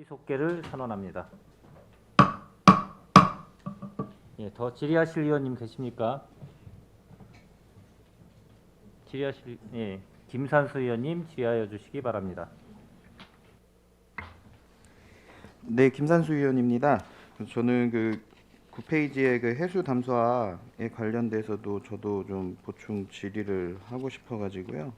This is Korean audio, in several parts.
속개를 선언합니다. 예, 더 질의하실 의원님 계십니까? 질의하실 김산수 의원님 질의하여 주시기 바랍니다. 네, 김산수 의원입니다. 저는 그 9페이지의 그 해수 담수화에 관련돼서도 저도 좀 보충 질의를 하고 싶어가지고요.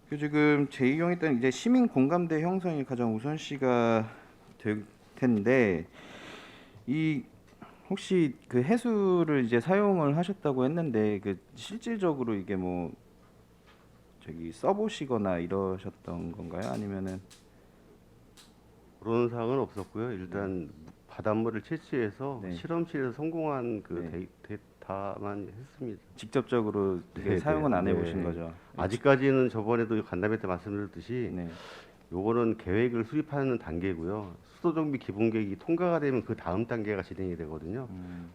그 지금 제2용에 따른 이제 시민 공감대 형성이 가장 우선시가 될 텐데, 이 혹시 그 해수를 이제 사용을 하셨다고 했는데 그 실질적으로 이게 뭐 저기 써보시거나 이러셨던 건가요? 아니면은 그런 사항은 없었고요. 일단 바닷물을 채취해서 네. 실험실에서 성공한 그 네. 데이터만 했습니다. 직접적으로 이게 네, 사용은 네, 안 해보신 네. 거죠? 아직까지는 저번에도 간담회 때 말씀드렸듯이 네. 요거는 계획을 수립하는 단계고요. 수도 정비 기본 계획이 통과가 되면 그 다음 단계가 진행이 되거든요.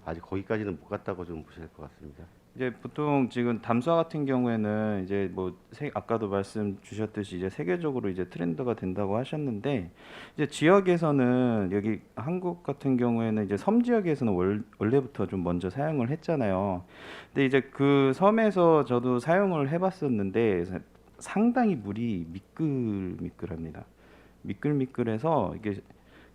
아직 거기까지는 못 갔다고 좀 보셔야 될 것 같습니다. 이제 보통 지금 담수화 같은 경우에는 이제 뭐 아까도 말씀 주셨듯이 이제 세계적으로 이제 트렌드가 된다고 하셨는데, 이제 지역에서는 여기 한국 같은 경우에는 이제 섬 지역에서는 원래부터 좀 먼저 사용을 했잖아요. 근데 이제 그 섬에서 저도 사용을 해봤었는데 상당히 물이 미끌미끌합니다. 미끌미끌해서 이게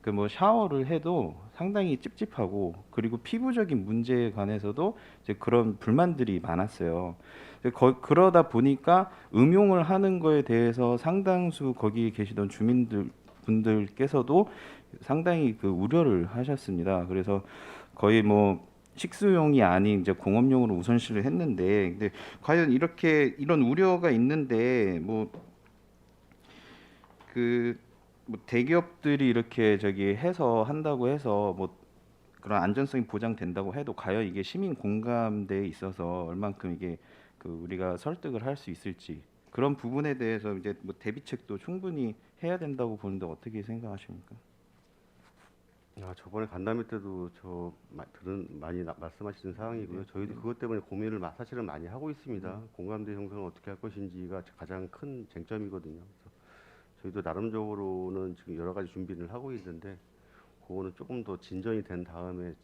그 뭐 샤워를 해도 상당히 찝찝하고, 그리고 피부적인 문제에 관해서도 이제 그런 불만들이 많았어요. 그러다 보니까 음용을 하는 거에 대해서 상당수 거기 계시던 분들께서도 상당히 그 우려를 하셨습니다. 그래서 거의 뭐 식수용이 아닌 이제 공업용으로 우선시를 했는데, 근데 과연 이렇게 이런 우려가 있는데 뭐 대기업들이 이렇게 저기 해서 한다고 해서 뭐 그런 안전성이 보장된다고 해도 과연 이게 시민 공감대에 있어서 얼만큼 이게 그 우리가 설득을 할 수 있을지, 그런 부분에 대해서 이제 뭐 대비책도 충분히 해야 된다고 보는데 어떻게 생각하십니까? 저번에 간담회 때도 많이 말씀하시는 사항이고요. 저희도 그것 때문에 고민을 사실은 많이 하고 있습니다. 공감대 형성을 어떻게 할 것인지가 가장 큰 쟁점이거든요. 그래서 저희도 나름적으로는 지금 여러 가지 준비를 하고 있는데, 그거는 조금 더 진전이 된 다음에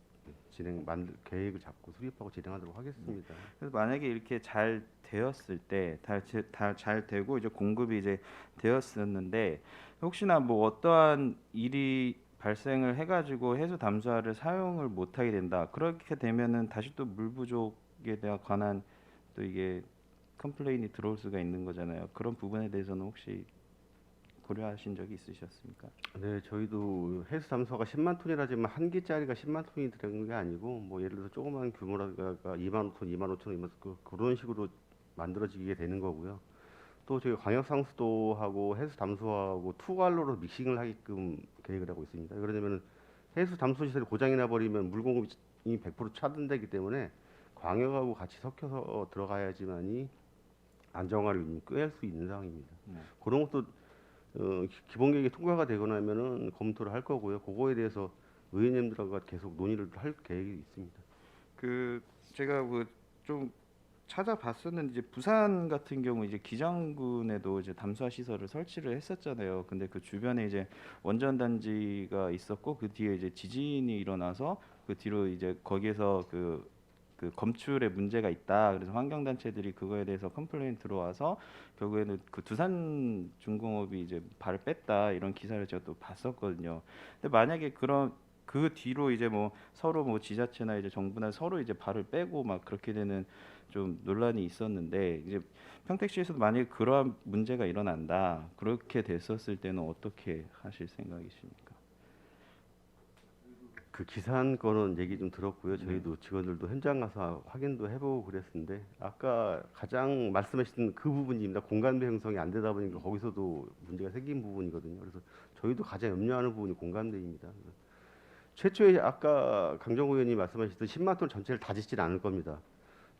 계획을 잡고 수립하고 진행하도록 하겠습니다. 그래서 만약에 이렇게 잘 되었을 때, 다 잘 되고 이제 공급이 이제 되었었는데, 혹시나 뭐 어떠한 일이 발생을 해가지고 해수 담수화를 사용을 못하게 된다. 그렇게 되면은 다시 또 물 부족에 대한 관한 또 이게 컴플레인이 들어올 수가 있는 거잖아요. 그런 부분에 대해서는 혹시 고려하신 적이 있으셨습니까? 네, 저희도 해수 담수화가 10만 톤이라지만 한 개짜리가 10만 톤이 되는 게 아니고, 뭐 예를 들어서 조그만 규모라가 2만 톤, 2만 5천 원, 그런 식으로 만들어지게 되는 거고요. 또 저희 광역상수도하고 해수 담수화하고 투갈로로 믹싱을 하게끔 계획을 하고 있습니다. 그러냐면 해수 담수 시설이 고장이 나버리면 물 공급이 100% 차단되기 때문에 광역하고 같이 섞여서 들어가야지만이 안정화를 꾀할 수 있는 상황입니다. 그런 것도 기본 계획이 통과가 되고 나면은 검토를 할 거고요. 그거에 대해서 의원님들과 계속 논의를 할 계획이 있습니다. 그 제가 좀 찾아봤었는데 이제 부산 같은 경우 이제 기장군에도 이제 담수화 시설을 설치를 했었잖아요. 근데 그 주변에 이제 원전 단지가 있었고 그 뒤에 이제 지진이 일어나서 그 뒤로 이제 거기에서 그 검출에 문제가 있다. 그래서 환경 단체들이 그거에 대해서 컴플레인 들어와서 결국에는 그 두산중공업이 이제 발을 뺐다, 이런 기사를 제가 또 봤었거든요. 근데 만약에 그런 그 뒤로 이제 뭐 서로 뭐 지자체나 이제 정부나 서로 이제 발을 빼고 막 그렇게 되는 좀 논란이 있었는데, 이제 평택시에서도 만약에 그러한 문제가 일어난다, 그렇게 됐었을 때는 어떻게 하실 생각이십니까? 그 기사한 거는 얘기 좀 들었고요. 저희도 직원들도 현장 가서 확인도 해보고 그랬는데, 아까 가장 말씀하신 그 부분입니다. 공감대 형성이 안 되다 보니까 거기서도 문제가 생긴 부분이거든요. 그래서 저희도 가장 염려하는 부분이 공감대입니다. 최초에 아까 강정호 의원님 말씀하셨듯 10만 톤 전체를 다 짓지는 않을 겁니다.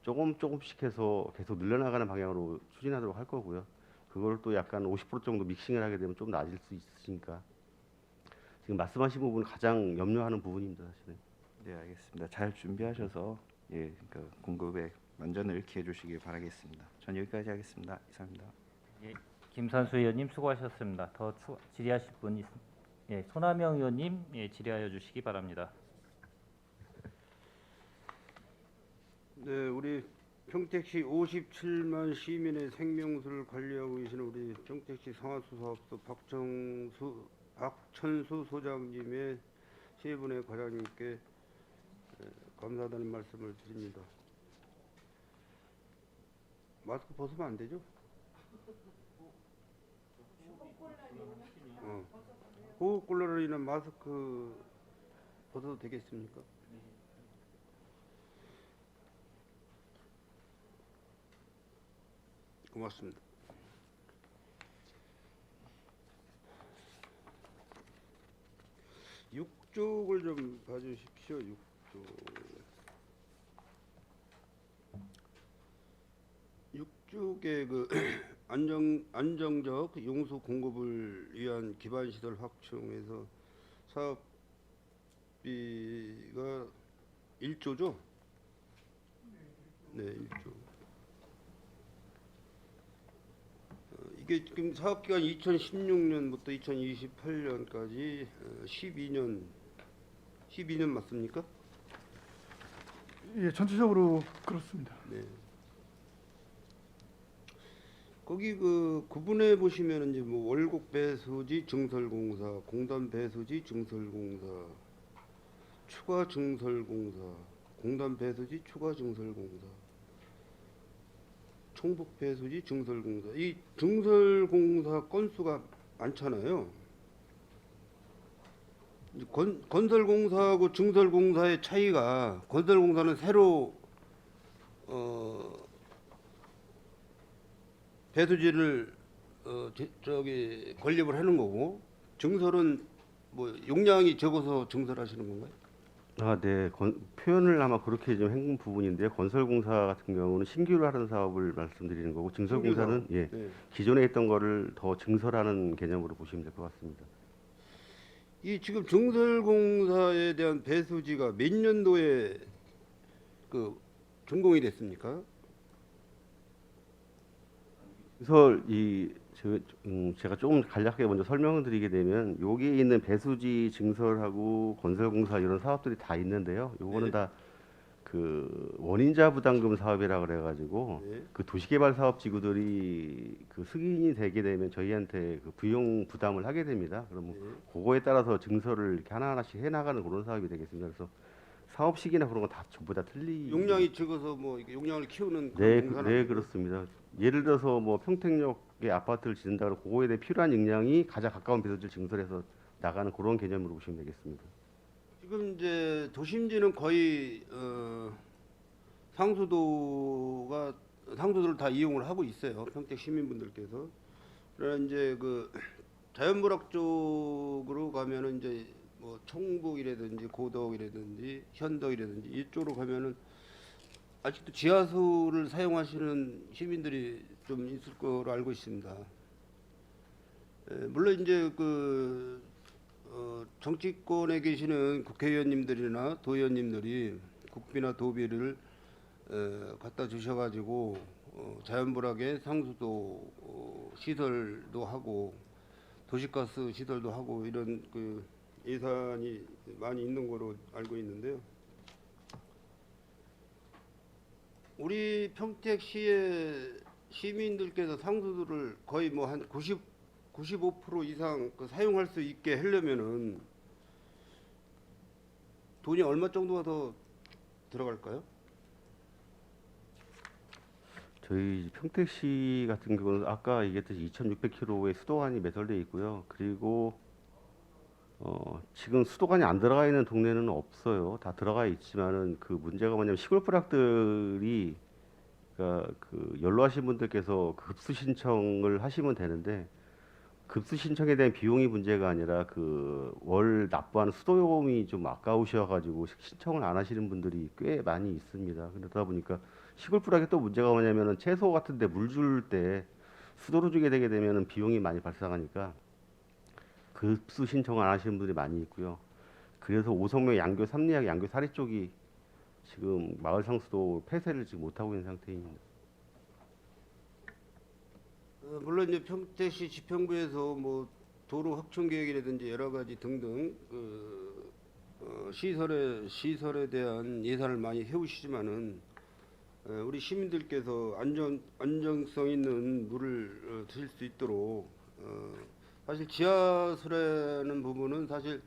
조금씩 해서 계속 늘려나가는 방향으로 추진하도록 할 거고요. 그걸 또 약간 50% 정도 믹싱을 하게 되면 좀 낮을 수 있으니까 지금 말씀하신 부분은 가장 염려하는 부분입니다, 사실은. 네, 알겠습니다. 잘 준비하셔서 그 공급에 만전을 기해 주시길 바라겠습니다. 전 여기까지 하겠습니다. 이상입니다. 예, 김산수 의원님 수고하셨습니다. 더 질의하실 분 예, 손하명 의원님 예, 질의하여 주시기 바랍니다. 네, 우리 평택시 57만 시민의 생명수를 관리하고 계시는 우리 평택시 상하수사업소 박천수 소장님의 세 분의 과장님께 감사하다는 말씀을 드립니다. 마스크 벗으면 안 되죠? 호흡곤란으로 인한 마스크 벗어도 되겠습니까? 고맙습니다. 6쪽을 좀 봐주십시오. 6쪽. 6쪽에 그 안정적 용수 공급을 위한 기반 시설 확충에서 사업비가 1조죠? 네, 1조. 이게 지금 사업 기간 2016년부터 2028년까지 12년 맞습니까? 예, 전체적으로 그렇습니다. 네. 거기 그 구분해 보시면 이제 뭐 월곡 배수지 증설공사, 공단 배수지 증설공사, 추가 증설공사, 공단 배수지 추가 증설공사, 총북 배수지 증설공사. 이 증설공사 건수가 많잖아요. 건설공사하고 증설공사의 차이가, 건설공사는 새로 배수지를 건립을 하는 거고, 증설은 뭐 용량이 적어서 증설하시는 건가요? 아, 네. 표현을 아마 그렇게 좀 한 부분인데요. 건설공사 같은 경우는 신규로 하는 사업을 말씀드리는 거고, 증설공사는 예, 네. 기존에 있던 거를 더 증설하는 개념으로 보시면 될 것 같습니다. 이 지금 증설공사에 대한 배수지가 몇 년도에 그 준공이 됐습니까? 그래서 제가 조금 간략하게 먼저 설명을 드리게 되면, 여기에 있는 배수지 증설하고 건설공사 이런 사업들이 다 있는데요. 요거는 네. 다 그 원인자 부담금 사업이라 그래가지고 네. 그 도시개발 사업 지구들이 그 승인이 되게 되면 저희한테 그 비용 부담을 하게 됩니다. 그럼 네. 그거에 따라서 증설을 이렇게 하나하나씩 해나가는 그런 사업이 되겠습니다. 그래서 사업 시기나 그런 건 다 전부 다 용량이 적어서 뭐 이게 용량을 키우는 네, 그런 공사는 네, 아니고. 그렇습니다. 예를 들어서 뭐 평택역에 아파트를 짓는다 그러면 그거에 대해 필요한 용량이 가장 가까운 배수지를 증설해서 나가는 그런 개념으로 보시면 되겠습니다. 지금 이제 도심지는 거의 상수도를 다 이용을 하고 있어요. 평택 시민분들께서. 그러나 이제 그 자연불악 쪽으로 가면은 이제 뭐 청북이라든지 고덕이라든지 현덕이라든지 이쪽으로 가면은 아직도 지하수를 사용하시는 시민들이 좀 있을 거로 알고 있습니다. 물론 이제 그 정치권에 계시는 국회의원님들이나 도의원님들이 국비나 도비를 갖다 주셔가지고 자연불악의 상수도 시설도 하고 도시가스 시설도 하고 이런 그 예산이 많이 있는 거로 알고 있는데요. 우리 평택시의 시민들께서 상수도를 거의 뭐 한 95% 이상 사용할 수 있게 하려면은 돈이 얼마 정도가 더 들어갈까요? 저희 평택시 같은 경우는 아까 얘기했듯이 2,600km의 수도관이 매설되어 있고요. 그리고 지금 수도관이 안 들어가 있는 동네는 없어요. 다 들어가 있지만은 그 문제가 뭐냐면 시골 프락들이, 그러니까 그 연로하신 분들께서 급수 신청을 하시면 되는데, 급수 신청에 대한 비용이 문제가 아니라 그 월 납부하는 수도요금이 좀 아까우셔가지고 신청을 안 하시는 분들이 꽤 많이 있습니다. 그러다 보니까 시골 프락에 또 문제가 뭐냐면은 채소 같은데 물 줄 때 수도로 주게 되게 되면은 비용이 많이 발생하니까 급수 신청 안 하시는 분들이 많이 있고요. 그래서 오성면 양교 삼리학 양교 사리 쪽이 지금 마을 상수도 폐쇄를 지금 못 하고 있는 상태입니다. 물론 이제 평택시 지평구에서 뭐 도로 확충 계획이라든지 여러 가지 등등 시설에 대한 예산을 많이 해오시지만은 우리 시민들께서 안정성 있는 물을 드실 수 있도록 사실 지하수라는 부분은 사실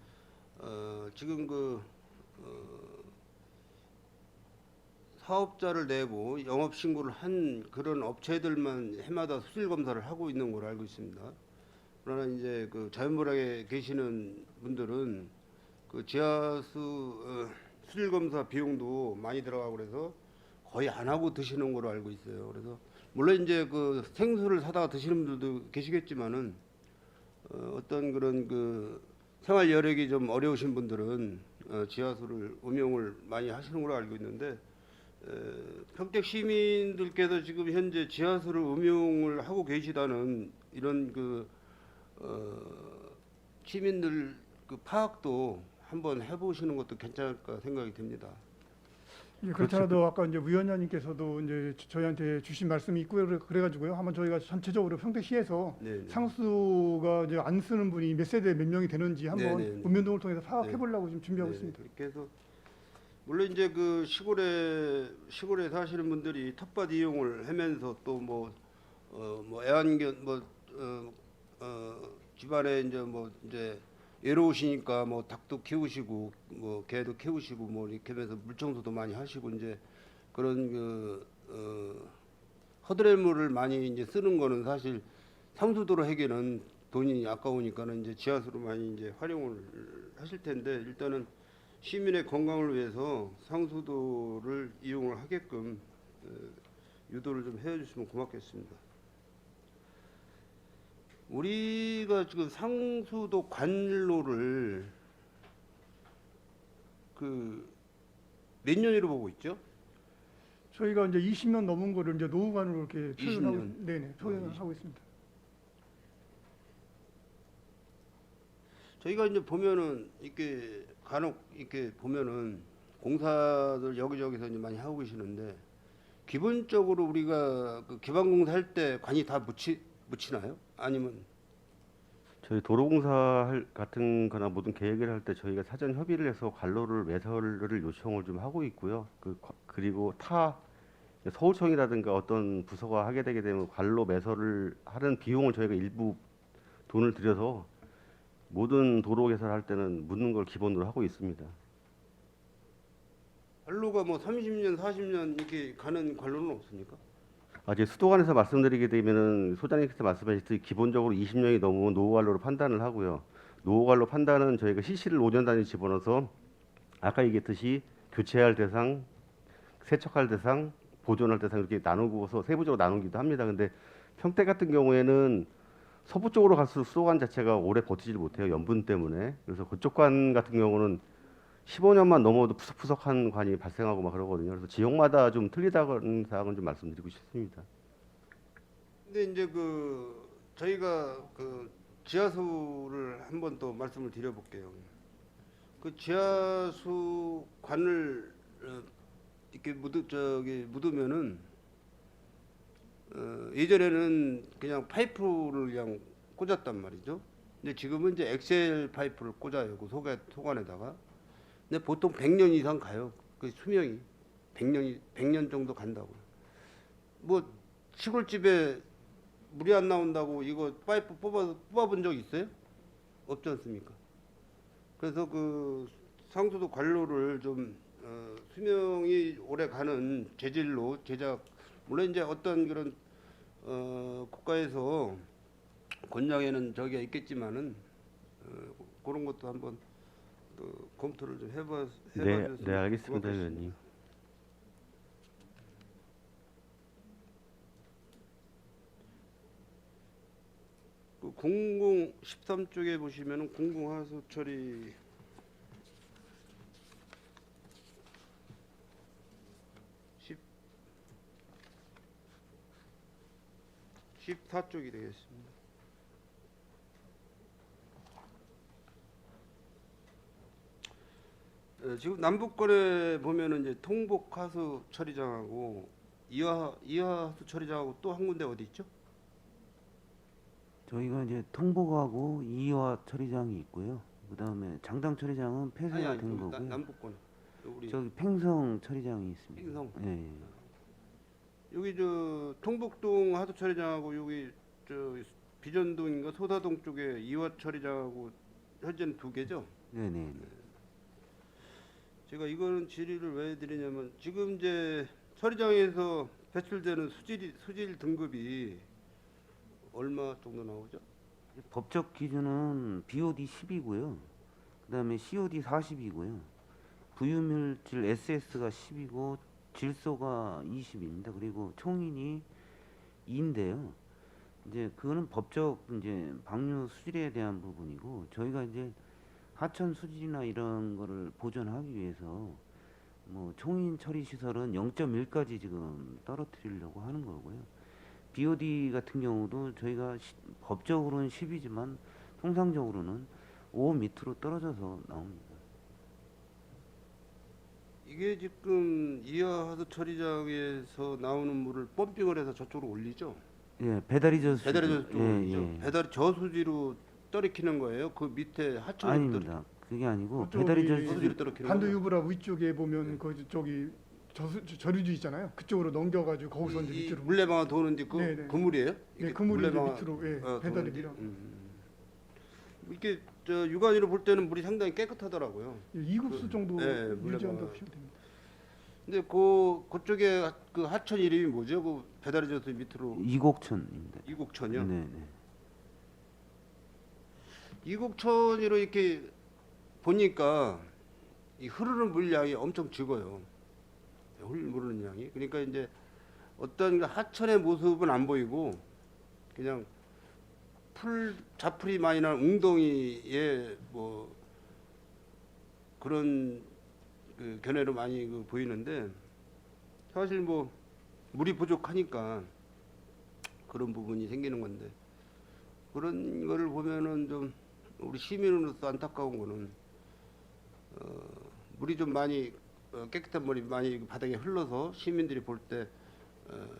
지금 사업자를 내고 영업 신고를 한 그런 업체들만 해마다 수질 검사를 하고 있는 걸로 알고 있습니다. 그러나 이제 자연불악에 계시는 분들은 지하수 수질 검사 비용도 많이 들어가고 그래서 거의 안 하고 드시는 걸로 알고 있어요. 그래서 물론 이제 생수를 사다가 드시는 분들도 계시겠지만은 어떤 그런 생활 여력이 좀 어려우신 분들은 지하수를 음용을 많이 하시는 걸로 알고 있는데 평택 시민들께서 지금 현재 지하수를 음용을 하고 계시다는 이런 시민들 파악도 한번 해보시는 것도 괜찮을까 생각이 듭니다. 예, 그렇잖아도 아까 이제 위원장님께서도 이제 저희한테 주신 말씀이 있고 그래가지고요. 한번 저희가 전체적으로 평택시에서 네네. 상수가 이제 안 쓰는 분이 몇 세대 몇 명이 되는지 한번 네네. 문면동을 통해서 파악해 보려고 지금 준비하고 네, 있습니다. 그렇게 해서 물론 이제 시골에 사시는 분들이 텃밭 이용을 하면서 또 애완견 집안에 이제 외로우시니까 닭도 키우시고 개도 키우시고 이렇게 하면서 물청소도 많이 하시고 이제 그런 허드렛물을 많이 이제 쓰는 거는 사실 상수도로 하기에는 돈이 아까우니까는 이제 지하수로 많이 이제 활용을 하실 텐데 일단은 시민의 건강을 위해서 상수도를 이용을 하게끔 유도를 좀 해주시면 고맙겠습니다. 우리가 지금 상수도 관로를 몇 년으로 보고 있죠? 저희가 이제 20년 넘은 거를 이제 노후관으로 이렇게 표현하고 20년. 네네 표현을 하고 있습니다. 저희가 이제 보면은 이렇게 간혹 이렇게 보면은 공사들 여기저기서 이제 많이 하고 계시는데 기본적으로 우리가 기반 공사할 때 관이 다 묻히나요? 아니면 저희 도로공사 같은 거나 모든 계획을 할 때 저희가 사전 협의를 해서 관로를 매설을 요청을 좀 하고 있고요. 그리고 서울청이라든가 어떤 부서가 하게 되게 되면 관로 매설을 하는 비용을 저희가 일부 돈을 들여서 모든 도로 개설할 때는 묻는 걸 기본으로 하고 있습니다. 관로가 30년, 40년 이렇게 가는 관로는 없습니까? 이제 수도관에서 말씀드리게 되면은 소장님께서 말씀하셨듯이 기본적으로 20년이 넘으면 노후관로로 판단을 하고요. 노후관로 판단은 저희가 CC를 5년 단위 집어넣어서 아까 얘기했듯이 교체할 대상, 세척할 대상, 보존할 대상 이렇게 나누고서 세부적으로 나누기도 합니다. 근데 평택 같은 경우에는 서부 쪽으로 갈수록 수도관 자체가 오래 버티질 못해요. 염분 때문에. 그래서 그쪽 관 같은 경우는 15년만 넘어도 푸석푸석한 관이 발생하고 막 그러거든요. 그래서 지역마다 좀 틀리다는 사항은 좀 말씀드리고 싶습니다. 근데 이제 저희가 지하수를 한번 또 말씀을 드려볼게요. 지하수 관을 이렇게 묻으면은 예전에는 그냥 파이프를 그냥 꽂았단 말이죠. 근데 지금은 이제 엑셀 파이프를 꽂아요. 소관에다가. 근데 보통 100년 이상 가요. 수명이 100년 정도 간다고요. 시골집에 물이 안 나온다고 이거 파이프 뽑아본 적 있어요? 없지 않습니까? 그래서 상수도 관로를 좀 수명이 오래 가는 재질로 제작. 물론 이제 어떤 그런 국가에서 권장에는 저기가 있겠지만은 그런 것도 한번 검토를 좀 해봐주셨으면 네, 알겠습니다, 고맙겠습니다. 의원님. 공공 13쪽에 보시면은 공공하수 처리 14쪽이 되겠습니다. 지금 남북권에 보면은 이제 통복하수 처리장하고 이하하수 처리장하고 또 한 군데 어디 있죠? 저희가 이제 통복하고 이화 처리장이 있고요. 그다음에 장당 처리장은 폐쇄가 된 거고요. 남북권 우리 저기 팽성 처리장이 있습니다. 팽성. 예, 예. 여기 저 통북동 하도 처리장하고 여기 저 비전동인가 소사동 쪽에 이화 처리장하고 현재는 두 개죠. 네, 네. 제가 이거는 질의를 왜 드리냐면 지금 이제 처리장에서 배출되는 수질 등급이 얼마 정도 나오죠? 법적 기준은 BOD 10이고요. 그다음에 COD 40이고요. 부유물질 SS가 10이고 질소가 20입니다. 그리고 총인이 2인데요. 이제 그거는 법적 이제 방류 수질에 대한 부분이고 저희가 이제 하천 수질이나 이런 거를 보존하기 위해서 뭐 총인 처리 시설은 0.1까지 지금 떨어뜨리려고 하는 거고요. BOD 같은 경우도 저희가 법적으로는 10이지만 통상적으로는 5 밑으로 떨어져서 나옵니다. 이게 지금 이하하도 처리장에서 나오는 물을 펌핑을 해서 저쪽으로 올리죠? 예, 배달이 저수. 배달이 저쪽으로 예, 올리죠? 예. 배달이 저수지로 떨어뜨리는 거예요? 그 밑에 하천에 아닙니다. 그게 아니고 그쪽이 배달이 저수지로 저수. 떨어뜨리는 반도 거예요? 유브라 위쪽에 보면 그 저기 저류지 있잖아요. 그쪽으로 넘겨가지고 거기서 이제 이 밑으로. 물레방아 도는데 네네. 그 물이에요? 예, 이게 그 물이 이제 물레방아, 밑으로 예, 배달이 도는데? 밀어. 이렇게 저 육안으로 볼 때는 물이 상당히 깨끗하더라고요. 예, 2급수 정도 네, 유지한다고 물레방아. 보시면 됩니다. 근데 그쪽에 그 하천 이름이 뭐죠? 그 배달이 저수 밑으로 이곡천입니다. 이곡천이요? 네, 네. 이곡천으로 이렇게 보니까 이 흐르는 물량이 엄청 적어요. 흐르는 양이. 그러니까 이제 어떤 하천의 모습은 안 보이고 그냥 자풀이 많이 난 웅덩이에 뭐 그런 그 견해로 많이 그 보이는데 사실 뭐 물이 부족하니까 그런 부분이 생기는 건데 그런 거를 보면은 좀 우리 시민으로서 안타까운 거는 물이 좀 많이 깨끗한 물이 많이 바닥에 흘러서 시민들이 볼 때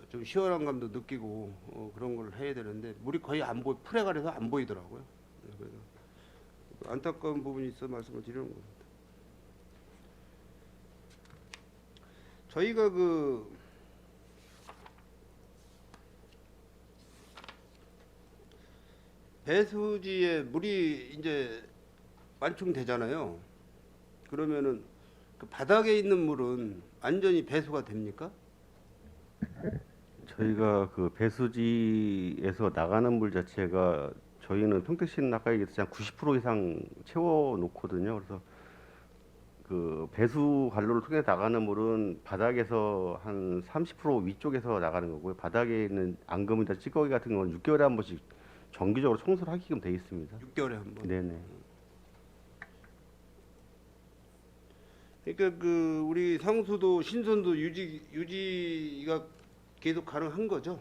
좀 시원한 감도 느끼고 그런 걸 해야 되는데 물이 거의 안 보이 풀에 가려서 안 보이더라고요. 네, 그래서 안타까운 부분이 있어 말씀을 드리는 겁니다. 저희가 그 배수지에 물이 이제 완충되잖아요. 그러면은 그 바닥에 있는 물은 완전히 배수가 됩니까? 저희가 그 배수지에서 나가는 물 자체가 저희는 평택시는 아까 얘기했듯이 한 90% 이상 채워 놓거든요. 그래서 그 배수 관로를 통해 나가는 물은 바닥에서 한 30% 위쪽에서 나가는 거고요. 바닥에 있는 앙금이나 찌꺼기 같은 건 6개월에 한 번씩 정기적으로 청소를 하게끔 돼 있습니다. 6개월에 한 번. 네네. 그러니까 그 우리 상수도 신선도 유지가 계속 가능한 거죠.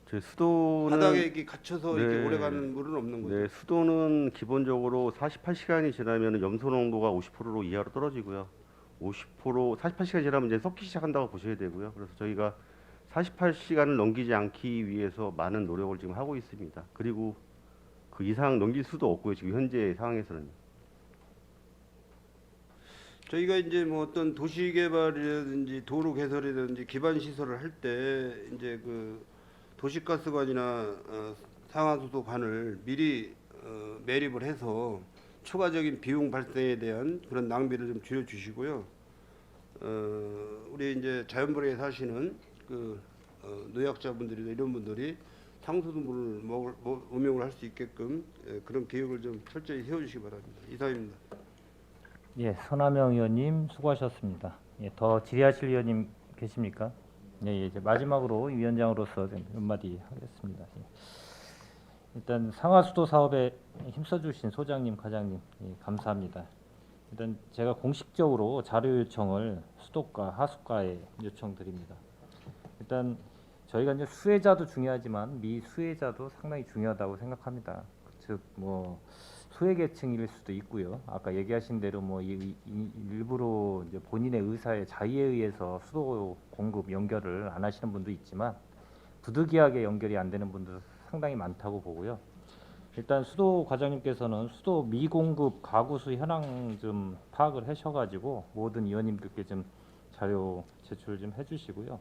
저희 수도는 바닥에 이렇게 갇혀서 이렇게 네. 오래가는 물은 없는 거죠. 네, 수도는 기본적으로 48시간이 지나면 염소 농도가 50%로 이하로 떨어지고요. 48시간 지나면 이제 섞기 시작한다고 보셔야 되고요. 그래서 저희가 48시간을 넘기지 않기 위해서 많은 노력을 지금 하고 있습니다. 그리고 그 이상 넘길 수도 없고요. 지금 현재 상황에서는. 저희가 이제 뭐 어떤 도시 개발이라든지 도로 개설이라든지 기반 시설을 할 때 이제 그 도시가스관이나 상하수도관을 미리 매립을 해서 추가적인 비용 발생에 대한 그런 낭비를 좀 줄여 주시고요. 우리 이제 자연보리에 사시는 그 노약자분들이나 이런 분들이 상수도물을 음용을 할 수 있게끔 그런 계획을 좀 철저히 세워주시기 바랍니다. 이상입니다. 예, 서남영 의원님 수고하셨습니다. 예, 더 질의하실 의원님 계십니까? 예, 예, 이제 마지막으로 위원장으로서 몇 마디 하겠습니다. 예. 일단 상하수도 사업에 힘써주신 소장님, 과장님 감사합니다. 일단 제가 공식적으로 자료 요청을 수도과, 하수과에 요청드립니다. 일단 저희가 이제 수혜자도 중요하지만 미수혜자도 상당히 중요하다고 생각합니다. 즉 뭐 소외계층일 수도 있고요. 아까 얘기하신 대로 뭐 일부러 이제 본인의 의사에 자의에 의해서 수도 공급 연결을 안 하시는 분도 있지만 부득이하게 연결이 안 되는 분도 상당히 많다고 보고요. 일단 수도 과장님께서는 수도 미공급 가구수 현황 좀 파악을 하셔가지고 모든 위원님들께 좀 자료 제출 좀 해주시고요.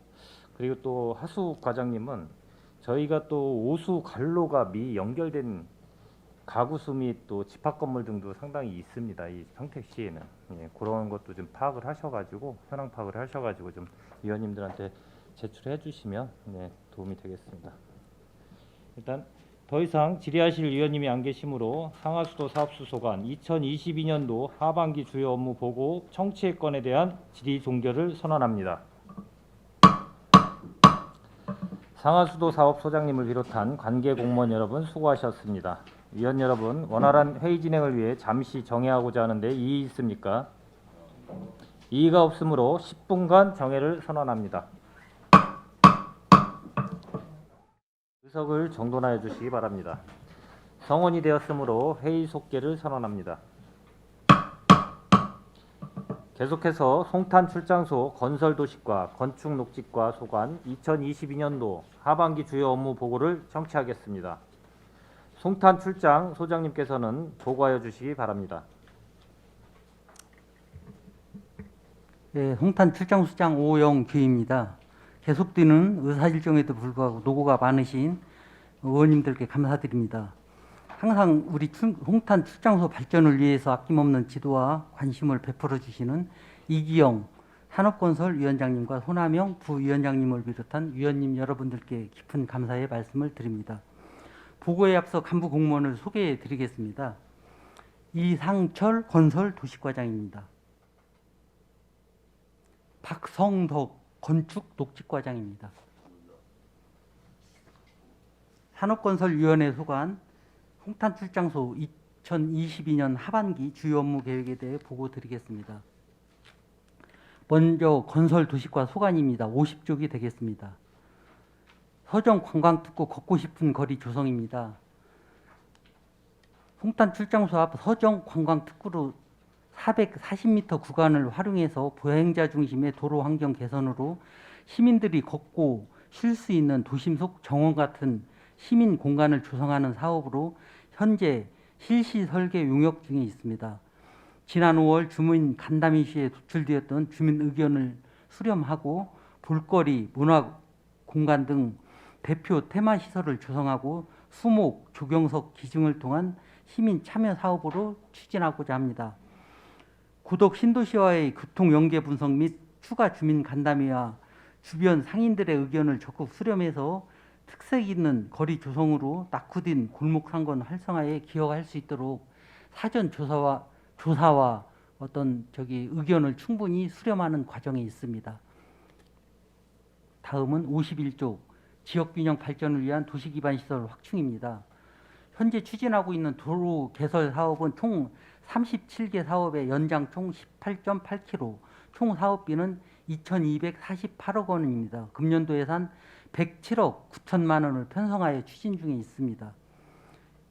그리고 또 하수 과장님은 저희가 또 오수 관로가 미 연결된 가구수 및 또 집합 건물 등도 상당히 있습니다. 이 평택시에는 예, 그런 것도 좀 파악을 하셔가지고 현황 파악을 하셔가지고 좀 위원님들한테 제출해 주시면 네, 도움이 되겠습니다. 일단 더 이상 질의하실 위원님이 안 계시므로 상하수도 사업수 소관 2022년도 하반기 주요 업무 보고 청취의 건에 대한 질의 종결을 선언합니다. 상하수도 사업 소장님을 비롯한 관계 공무원 여러분 수고하셨습니다. 위원 여러분, 원활한 회의 진행을 위해 잠시 정회하고자 하는데 이의 있습니까? 이의가 없으므로 10분간 정회를 선언합니다. 의석을 정돈하여 주시기 바랍니다. 성원이 되었으므로 회의 속개를 선언합니다. 계속해서 송탄 출장소 건설도시과 건축녹지과 소관 2022년도 하반기 주요 업무 보고를 청취하겠습니다. 송탄 출장 소장님께서는 보고하여 주시기 바랍니다. 네, 송탄 출장소장 오영규입니다. 계속되는 의사일정에도 불구하고 노고가 많으신 의원님들께 감사드립니다. 항상 우리 송탄 출장소 발전을 위해서 아낌없는 지도와 관심을 베풀어 주시는 이기영 산업건설위원장님과 손하명 부위원장님을 비롯한 위원님 여러분들께 깊은 감사의 말씀을 드립니다. 보고에 앞서 간부 공무원을 소개해 드리겠습니다. 이상철 건설도시과장입니다. 박성덕 건축녹지과장입니다. 산업건설위원회 소관 송탄 출장소 2022년 하반기 주요 업무 계획에 대해 보고 드리겠습니다. 먼저 건설도시과 소관입니다. 50쪽이 되겠습니다. 서정 관광특구 걷고 싶은 거리 조성입니다. 송탄 출장소 앞 서정 관광특구로 440m 구간을 활용해서 보행자 중심의 도로 환경 개선으로 시민들이 걷고 쉴 수 있는 도심 속 정원 같은 시민 공간을 조성하는 사업으로 현재 실시 설계 용역 중에 있습니다. 지난 5월 주민 간담회 시에 도출되었던 주민 의견을 수렴하고 볼거리, 문화 공간 등 대표 테마 시설을 조성하고 수목, 조경석 기증을 통한 시민 참여 사업으로 추진하고자 합니다. 구덕 신도시와의 교통 연계 분석 및 추가 주민 간담회와 주변 상인들의 의견을 적극 수렴해서 특색 있는 거리 조성으로 낙후된 골목 상권 활성화에 기여할 수 있도록 사전 조사와 어떤 의견을 충분히 수렴하는 과정에 있습니다. 다음은 51쪽 지역균형 발전을 위한 도시기반 시설 확충입니다. 현재 추진하고 있는 도로 개설 사업은 총 37개 사업의 연장 총 18.8km, 총 사업비는 2,248억 원입니다. 금년도 예산 107억 9천만 원을 편성하여 추진 중에 있습니다.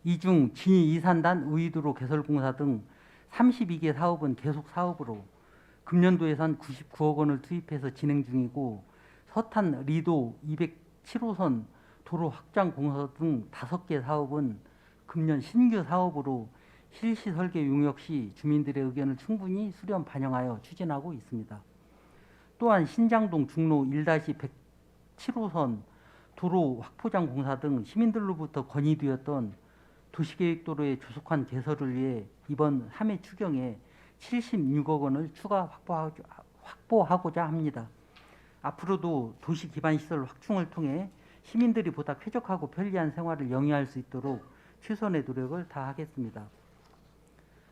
이 중 진이 이산단 우이도로 개설공사 등 32개 사업은 계속 사업으로 금년도 예산 99억 원을 투입해서 진행 중이고 서탄 리도 207호선 도로 확장 공사 등 5개 사업은 금년 신규 사업으로 실시 설계 용역 시 주민들의 의견을 충분히 수렴 반영하여 추진하고 있습니다. 또한 신장동 중로 1-107호선 도로 확포장 공사 등 시민들로부터 건의되었던 도시계획도로의 조속한 개설을 위해 이번 3회 추경에 76억 원을 추가 확보하고자 합니다. 앞으로도 도시 기반 시설 확충을 통해 시민들이 보다 쾌적하고 편리한 생활을 영위할 수 있도록 최선의 노력을 다하겠습니다.